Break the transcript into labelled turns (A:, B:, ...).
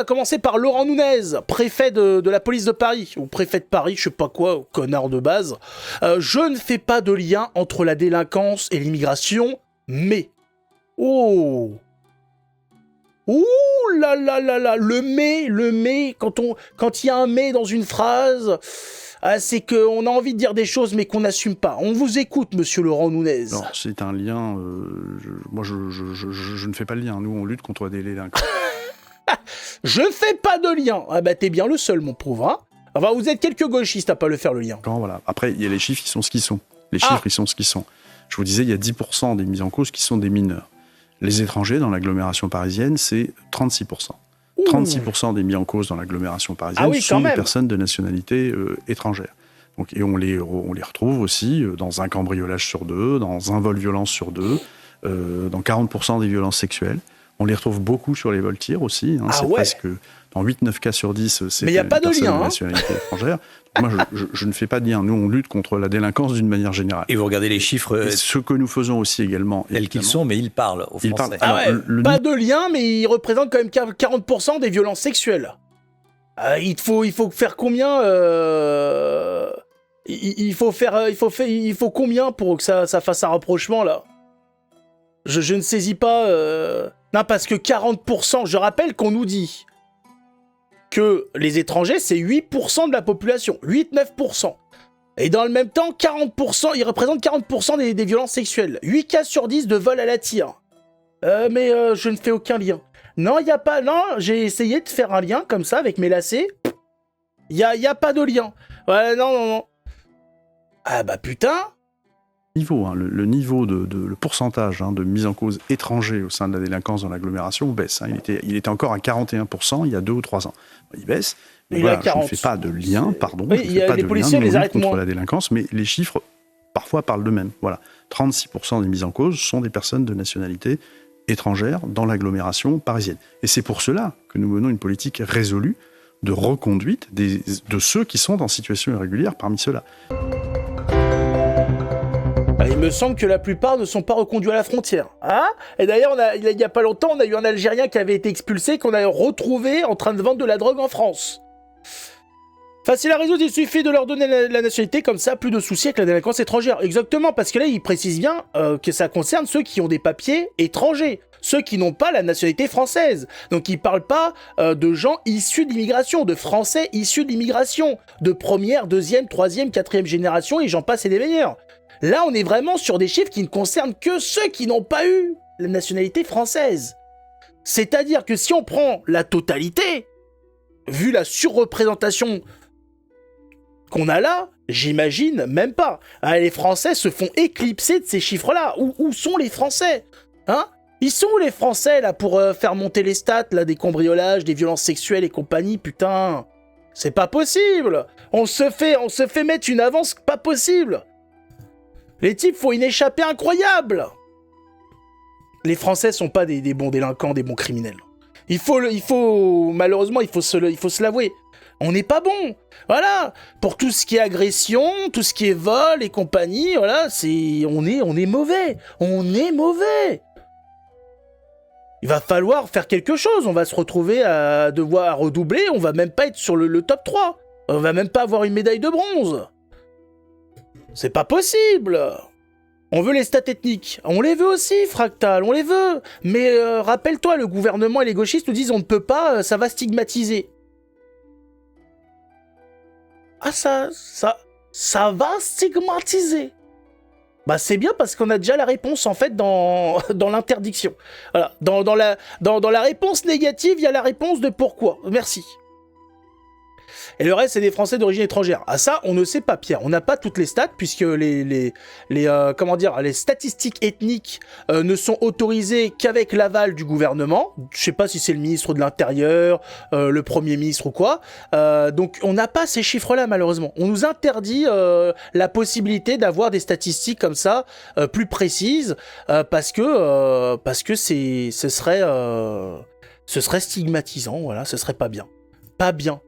A: va commencer par Laurent Nunez, préfet de la police de Paris, ou préfet de Paris, je sais pas quoi, connard de base. Je ne fais pas de lien entre la délinquance et l'immigration, mais... Oh, ouh là là là là, le mais, quand il y a un mais dans une phrase, c'est qu'on a envie de dire des choses mais qu'on n'assume pas. On vous écoute, monsieur Laurent Nunez.
B: Non, c'est un lien, moi je ne fais pas le lien, nous on lutte contre des délinquants.
A: Je ne fais pas de lien. Ah bah t'es bien le seul, mon pauvre, hein. Enfin, vous êtes quelques gauchistes à pas le faire, le lien.
B: Voilà. Après, il y a les chiffres, ils sont ce qu'ils sont. Les chiffres, ils sont ce qu'ils sont. Je vous disais, il y a 10% des mises en cause qui sont des mineurs. Les étrangers dans l'agglomération parisienne, c'est 36%.
A: Ouh.
B: 36% des mis en cause dans l'agglomération parisienne sont des personnes de nationalité étrangère. Donc, et on les retrouve aussi dans un cambriolage sur 2, dans un vol violence sur 2, dans 40% des violences sexuelles. On les retrouve beaucoup sur les vols-tirs aussi. C'est presque dans 8-9 cas sur 10, c'est une personne de nationalité étrangère. Moi, je ne fais pas de lien. Nous, on lutte contre la délinquance d'une manière générale.
C: Et vous regardez les chiffres...
B: Et ce que nous faisons aussi également...
C: Tels qu'ils sont, mais ils parlent aux Français.
A: Pas de lien, mais ils représentent quand même 40% des violences sexuelles. Il faut faire combien il faut combien pour que ça fasse un rapprochement, là? Je ne saisis pas... Non, parce que 40%, je rappelle qu'on nous dit que les étrangers, c'est 8% de la population. 8-9%. Et dans le même temps, 40%, ils représentent 40% des violences sexuelles. 8 cas sur 10 de vol à la tire. Mais je ne fais aucun lien. Non, il n'y a pas... Non, j'ai essayé de faire un lien comme ça avec mes lacets. Il y a pas de lien. Ouais, non. Ah bah putain.
B: Le niveau le pourcentage de mise en cause étrangers au sein de la délinquance dans l'agglomération baisse. Il était encore à 41% il y a 2 ou 3 ans. Il baisse. Mais voilà, je ne fais pas de lien, pardon.
A: Oui, il y a des policiers, les arrêtent
B: contre la délinquance, mais les chiffres parfois parlent d'eux-mêmes. Voilà, 36% des mises en cause sont des personnes de nationalité étrangère dans l'agglomération parisienne. Et c'est pour cela que nous menons une politique résolue de reconduite de ceux qui sont en situation irrégulière parmi ceux-là.
A: Il me semble que la plupart ne sont pas reconduits à la frontière. Et d'ailleurs, il n'y a pas longtemps, on a eu un Algérien qui avait été expulsé, qu'on a retrouvé en train de vendre de la drogue en France. Facile à résoudre, il suffit de leur donner la nationalité, comme ça, plus de soucis avec la délinquance étrangère. Exactement, parce que là, il précise bien que ça concerne ceux qui ont des papiers étrangers, ceux qui n'ont pas la nationalité française. Donc, il ne parle pas de gens issus de l'immigration, de Français issus de l'immigration, de première, deuxième, troisième, quatrième génération, et j'en passe et des meilleurs. Là, on est vraiment sur des chiffres qui ne concernent que ceux qui n'ont pas eu la nationalité française. C'est-à-dire que si on prend la totalité, vu la surreprésentation qu'on a là, j'imagine même pas. Les Français se font éclipser de ces chiffres-là. Où sont les Français ? Ils sont où les Français là pour faire monter les stats là, des cambriolages, des violences sexuelles et compagnie, putain. C'est pas possible. On se fait mettre une avance pas possible. Les types font une échappée incroyable. Les Français sont pas des bons délinquants, des bons criminels. Malheureusement, il faut se l'avouer. On n'est pas bon. Voilà. Pour tout ce qui est agression, tout ce qui est vol et compagnie, voilà, on est mauvais. On est mauvais. Il va falloir faire quelque chose. On va se retrouver à devoir redoubler. On va même pas être sur le top 3. On va même pas avoir une médaille de bronze. C'est pas possible. On veut les stats ethniques. On les veut aussi, Fractal, on les veut. Mais rappelle-toi, le gouvernement et les gauchistes nous disent on ne peut pas, ça va stigmatiser. Ça va stigmatiser. Bah c'est bien parce qu'on a déjà la réponse en fait dans l'interdiction. Voilà, dans la réponse négative, il y a la réponse de pourquoi. Merci. Et le reste, c'est des Français d'origine étrangère. Ça, on ne sait pas, Pierre. On n'a pas toutes les stats, puisque les statistiques ethniques ne sont autorisées qu'avec l'aval du gouvernement. Je sais pas si c'est le ministre de l'Intérieur, le Premier ministre ou quoi. Donc, on n'a pas ces chiffres-là, malheureusement. On nous interdit la possibilité d'avoir des statistiques comme ça, plus précises, parce que ce serait stigmatisant, voilà, ce serait pas bien. Pas bien.